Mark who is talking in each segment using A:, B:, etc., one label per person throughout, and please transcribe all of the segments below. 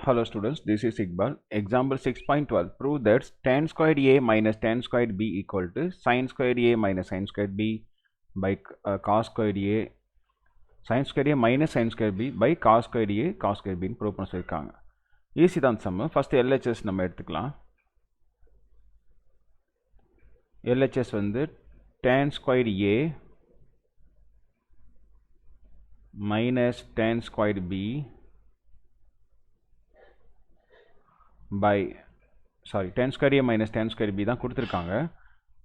A: Hello students, this is Iqbal. Example 6.12. Prove that tan squared a minus tan squared b equal to sin squared a minus sin squared b by cos squared a sin squared a minus sin squared b by cos squared a cos squared b prove பண்ண சொல்லிருக்காங்க. Easy தான் some. First LHS நம்ம எடுத்துக்கலாம். LHS வந்து tan squared a minus tan squared b by tan square a minus tan square b தான் கொடுத்துருக்காங்க.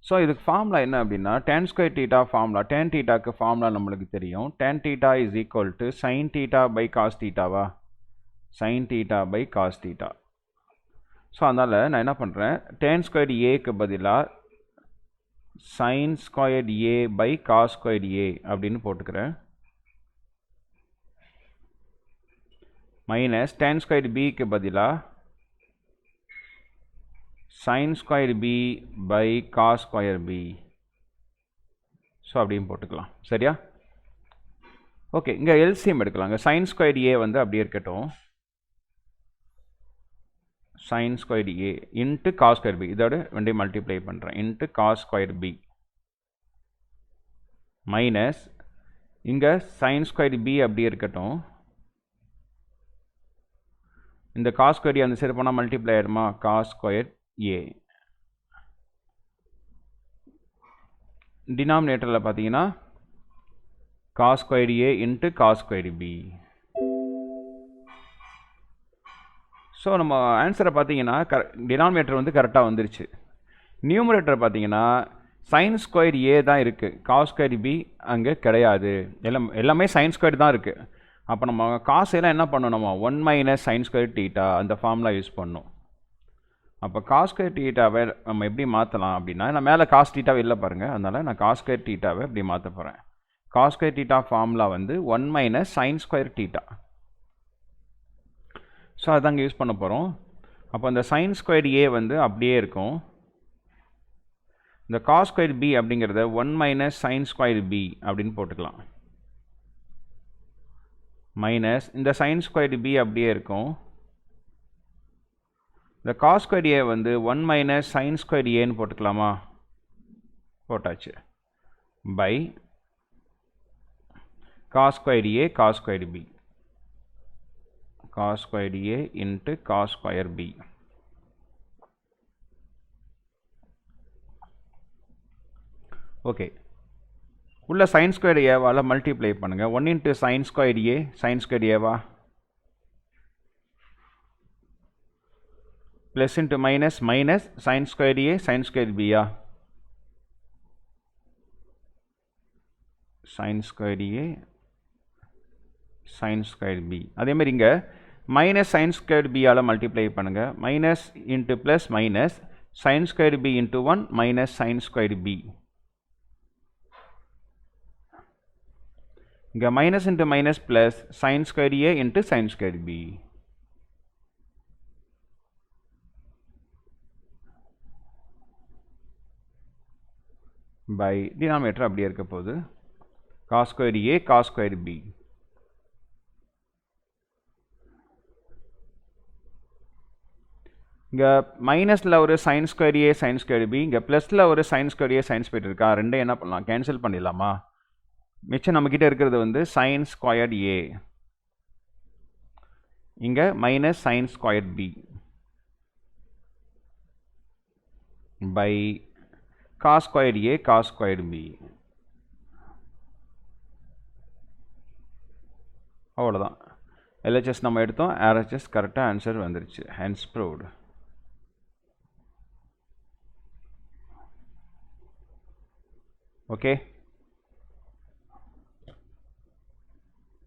A: So இதுக்கு formula என்ன அப்படின்னா tan square theta formula tan thetaக்கு ஃபார்முலா நம்மளுக்கு தெரியும். tan theta is equal to sin theta by cos thetaவா, sin theta by cos theta. So அதனால் நான் என்ன பண்ணுறேன், tan square aக்கு பதிலாக sin square a by cos square a அப்படின்னு போட்டுக்கிறேன். மைனஸ் tan square bக்கு பதிலாக sin square b by cos square b. So அப்படியும் போட்டுக்கலாம். சரியா? ஓகே, இங்கே எல்சிஎம் எடுக்கலாங்க. sin square a வந்து அப்படியே இருக்கட்டும். sin square a into cos square b, இதோட ரெண்டையும் மல்டிப்ளை பண்ணுறேன். Into cos square b minus இங்கே sin square b அப்படியே இருக்கட்டும். இந்த cos square a அந்த சைடு போனால் மல்டிப்ளை ஆகிடுமா, cos square a. டினாமினேட்டரில் பார்த்தீங்கன்னா cos square a into cos square b. So நம்ம ஆன்சரை பார்த்தீங்கன்னா டினாமினேட்டர் வந்து கரெக்டாக வந்துருச்சு. நியூமரேட்டர் பார்த்தீங்கன்னா sin square a தான் இருக்குது, cos square b அங்கே கிடையாது. எல்லாமே sin square தான் இருக்குது. அப்போ நம்ம காசு எல்லாம் என்ன பண்ணணும், 1 மைனஸ் sin square theta அந்த ஃபார்முலா யூஸ் பண்ணணும். அப்போ cos square thetaவை நம்ம எப்படி மாற்றலாம் அப்படின்னா, நான் மேலே cos theta இல்லை பாருங்கள், அதனால் நான் cos square thetaவை எப்படி மாற்ற போகிறேன். cos square theta ஃபார்முலா வந்து 1 minus sin square theta. So அதாங்க யூஸ் பண்ண போகிறோம். அப்போ இந்த sin square a வந்து அப்படியே இருக்கும். இந்த cos square b அப்படிங்கிறத 1 மைனஸ் sin square b அப்படின்னு போட்டுக்கலாம். மைனஸ் இந்த sin square b அப்படியே இருக்கும். இந்த cos square a வந்து 1 மைனஸ் sin square aன்னு போட்டுக்கலாமா, போட்டாச்சு. By cos square a cos square b, cos square a into cos square b. Okay, உள்ள sin square a-வால் மல்டிப்ளை பண்ணுங்கள். 1 into sin square a sin square a-வா, plus into minus minus sin square a sin square b-யா, sin square a sin square b. அதேமாதிரி இங்கே minus sin square b-ஆல் multiply பண்ணுங்கள். Minus into plus minus sin square b into 1 minus sin square b. இங்கே minus into minus plus sin square a into sin square b. By denominator அப்படியே இருக்க போகுது, cos square a cos square b. இங்கே மைனஸில் ஒரு sin square a sin square b, இங்கே ப்ளஸில் ஒரு sin square a sin square இருக்கா, ரெண்டையும் என்ன பண்ணலாம், கேன்சல் பண்ணிடலாமா. மிச்சம் நம்மக்கிட்ட இருக்கிறது வந்து sin squared a, இங்கே minus sin squared b by cos squared a cos squared b. அவ்வளோதான். LHS நம்ம எடுத்தோம், RHS கரெக்டாக ஆன்சர் வந்துருச்சு. Hence proved. ஓகே.